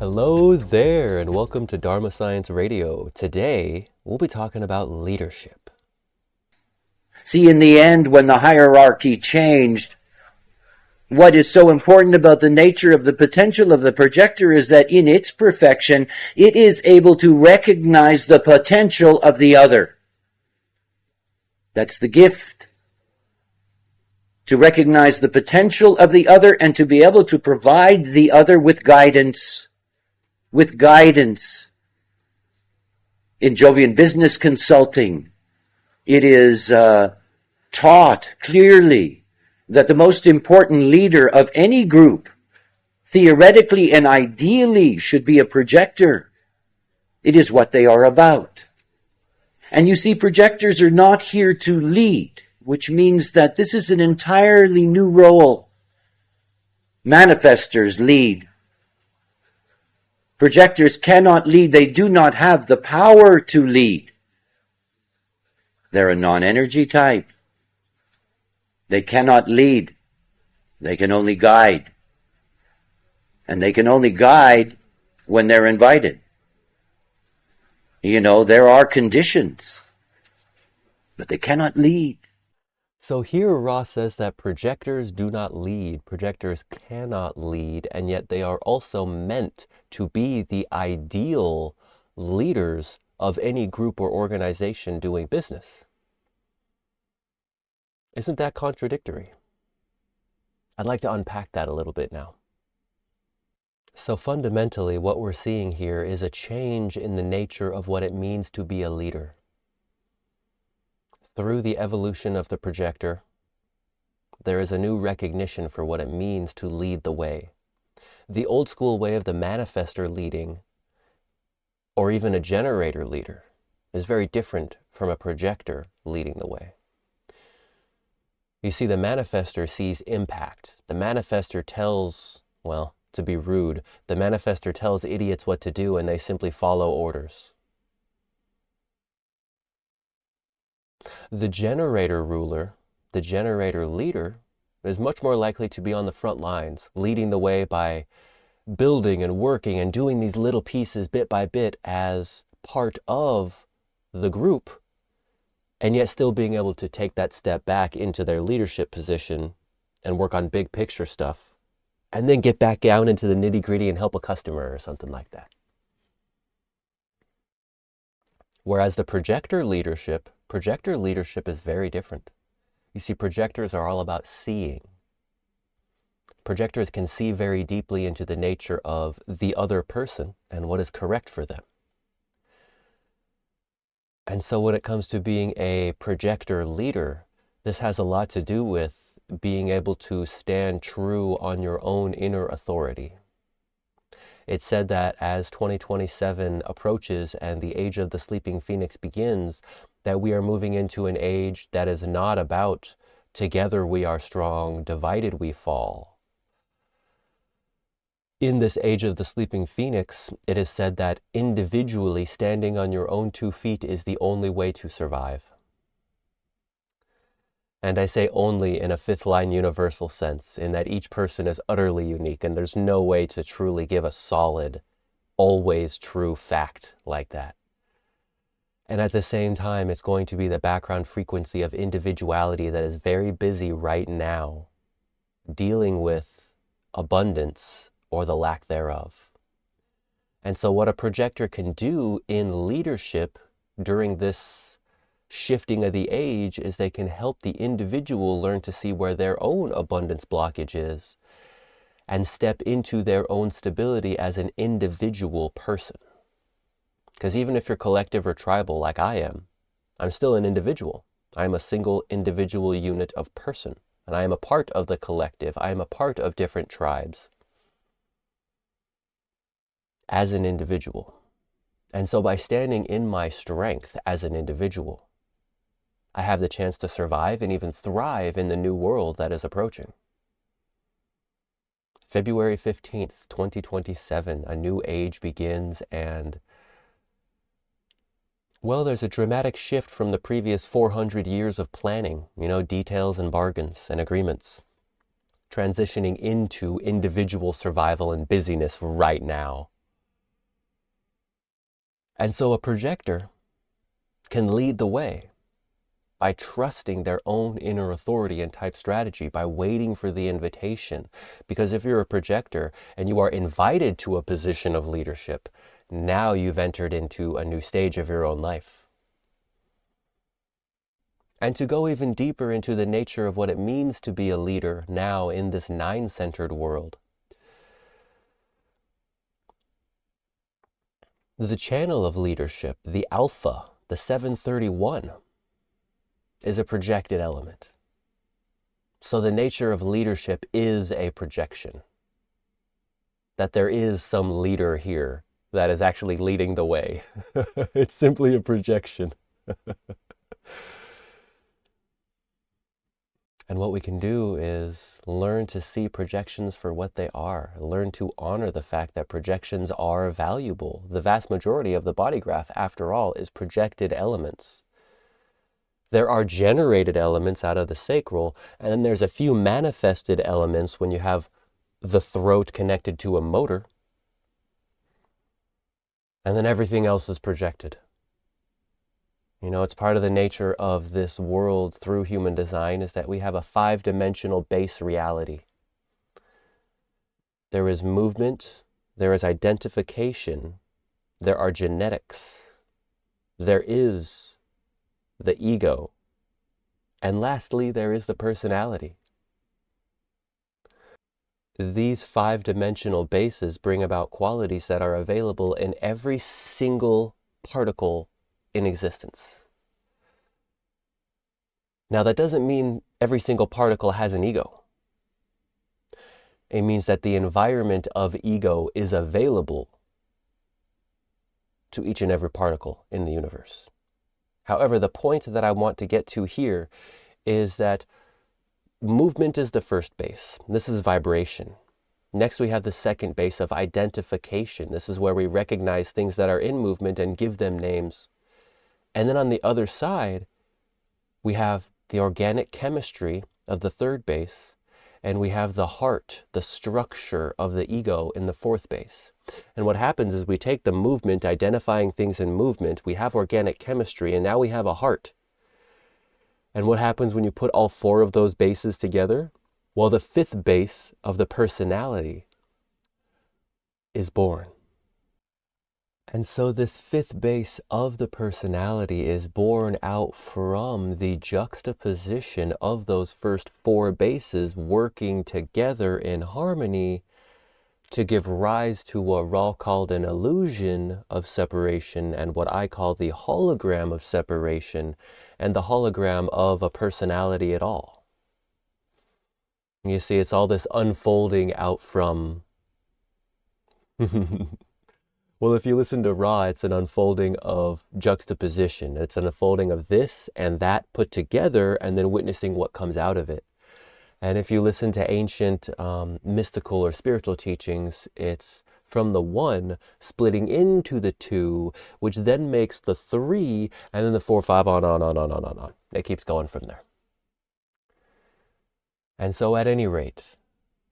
Hello there, and welcome to Dharma Science Radio. Today, we'll be talking about leadership. See, in the end, when the hierarchy changed, what is so important about the nature of the potential of the projector is that in its perfection, it is able to recognize the potential of the other. That's the gift. To recognize the potential of the other and to be able to provide the other with guidance. In Jovian business consulting, it is taught clearly that the most important leader of any group, theoretically and ideally, should be a projector. It is what they are about. And you see, projectors are not here to lead, which means that this is an entirely new role. Manifestors lead. Projectors cannot lead. They do not have the power to lead. They're a non-energy type. They cannot lead. They can only guide. And they can only guide when they're invited. You know, there are conditions, but they cannot lead. So here Ross says that projectors do not lead, projectors cannot lead, and yet they are also meant to be the ideal leaders of any group or organization doing business. Isn't that contradictory? I'd like to unpack that a little bit now. So fundamentally, what we're seeing here is a change in the nature of what it means to be a leader. Through the evolution of the projector, there is a new recognition for what it means to lead the way. The old school way of the manifestor leading, or even a generator leader, is very different from a projector leading the way. You see, the manifestor sees impact. The manifestor tells, well, to be rude, the manifestor tells idiots what to do and they simply follow orders. The generator ruler, the generator leader, is much more likely to be on the front lines, leading the way by building and working and doing these little pieces bit by bit as part of the group, and yet still being able to take that step back into their leadership position and work on big picture stuff, and then get back down into the nitty-gritty and help a customer or something like that. Whereas the projector leadership is very different. You see, projectors are all about seeing. Projectors can see very deeply into the nature of the other person and what is correct for them. And so when it comes to being a projector leader, this has a lot to do with being able to stand true on your own inner authority. It's said that as 2027 approaches and the age of the sleeping phoenix begins, that we are moving into an age that is not about together we are strong, divided we fall. In this age of the sleeping phoenix, it is said that individually standing on your own 2 feet is the only way to survive. And I say only in a fifth line universal sense, in that each person is utterly unique and there's no way to truly give a solid, always true fact like that. And at the same time, it's going to be the background frequency of individuality that is very busy right now, dealing with abundance or the lack thereof. And so what a projector can do in leadership during this shifting of the age is they can help the individual learn to see where their own abundance blockage is and step into their own stability as an individual person. Because even if you're collective or tribal like I am, I'm still an individual. I'm a single individual unit of person, and I am a part of the collective. I am a part of different tribes as an individual. And so by standing in my strength as an individual, I have the chance to survive and even thrive in the new world that is approaching. February 15th, 2027, a new age begins, and well, there's a dramatic shift from the previous 400 years of planning, details and bargains and agreements, transitioning into individual survival and busyness right now. And so a projector can lead the way by trusting their own inner authority and type strategy, by waiting for the invitation. Because if you're a projector and you are invited to a position of leadership, now you've entered into a new stage of your own life. And to go even deeper into the nature of what it means to be a leader now in this nine-centered world, the channel of leadership, the alpha, the 731, is a projected element. So the nature of leadership is a projection. That there is some leader here that is actually leading the way. It's simply a projection. And what we can do is learn to see projections for what they are. Learn to honor the fact that projections are valuable. The vast majority of the body graph, after all, is projected elements. There are generated elements out of the sacral, and then there's a few manifested elements when you have the throat connected to a motor. And then everything else is projected. You know, it's part of the nature of this world through human design is that we have a 5-dimensional base reality. There is movement, there is identification, there are genetics, there is the ego, and lastly, there is the personality. These 5-dimensional bases bring about qualities that are available in every single particle in existence. Now, that doesn't mean every single particle has an ego. It means that the environment of ego is available to each and every particle in the universe. However, the point that I want to get to here is that movement is the first base. This is vibration. Next, we have the second base of identification. This is where we recognize things that are in movement and give them names. And then on the other side, we have the organic chemistry of the third base, and we have the heart, the structure of the ego in the fourth base. And what happens is we take the movement, identifying things in movement, we have organic chemistry, and now we have a heart. And what happens when you put all 4 of those bases together? Well, the 5th base of the personality is born. And so this 5th base of the personality is born out from the juxtaposition of those first 4 bases working together in harmony to give rise to what Ra called an illusion of separation and what I call the hologram of separation and the hologram of a personality at all. You see, it's all this unfolding out from... Well, if you listen to Ra, it's an unfolding of juxtaposition. It's an unfolding of this and that put together and then witnessing what comes out of it. And if you listen to ancient mystical or spiritual teachings, it's from the 1 splitting into the 2, which then makes the 3, and then the 4, 5, on. It keeps going from there. And so at any rate,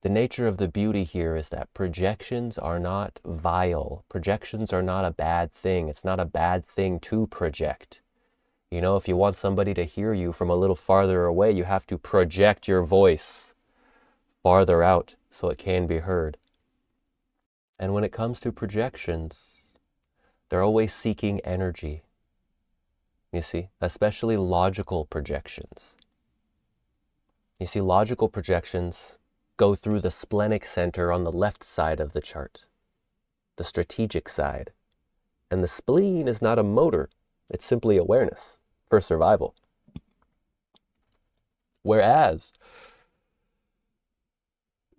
the nature of the beauty here is that projections are not vile. Projections are not a bad thing. It's not a bad thing to project. You know, if you want somebody to hear you from a little farther away, you have to project your voice farther out so it can be heard. And when it comes to projections, they're always seeking energy. You see, especially logical projections. You see, logical projections go through the splenic center on the left side of the chart, the strategic side. And the spleen is not a motor, it's simply awareness for survival. Whereas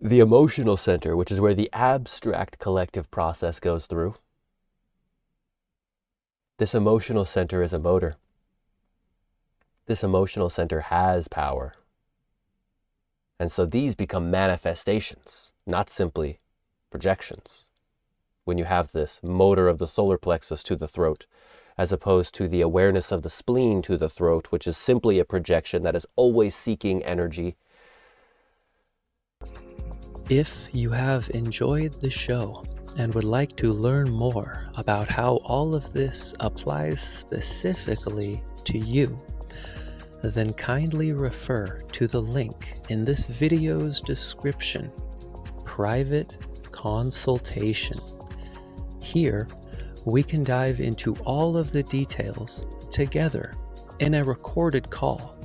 the emotional center, which is where the abstract collective process goes through, this emotional center is a motor. This emotional center has power. And so these become manifestations, not simply projections. When you have this motor of the solar plexus to the throat, as opposed to the awareness of the spleen to the throat, which is simply a projection that is always seeking energy. If you have enjoyed the show, and would like to learn more about how all of this applies specifically to you, then kindly refer to the link in this video's description, Private Consultation. Here, we can dive into all of the details together in a recorded call.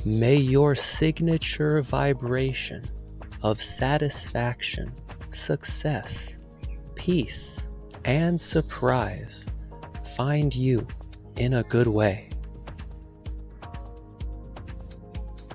May your signature vibration of satisfaction, success, peace, and surprise find you in a good way.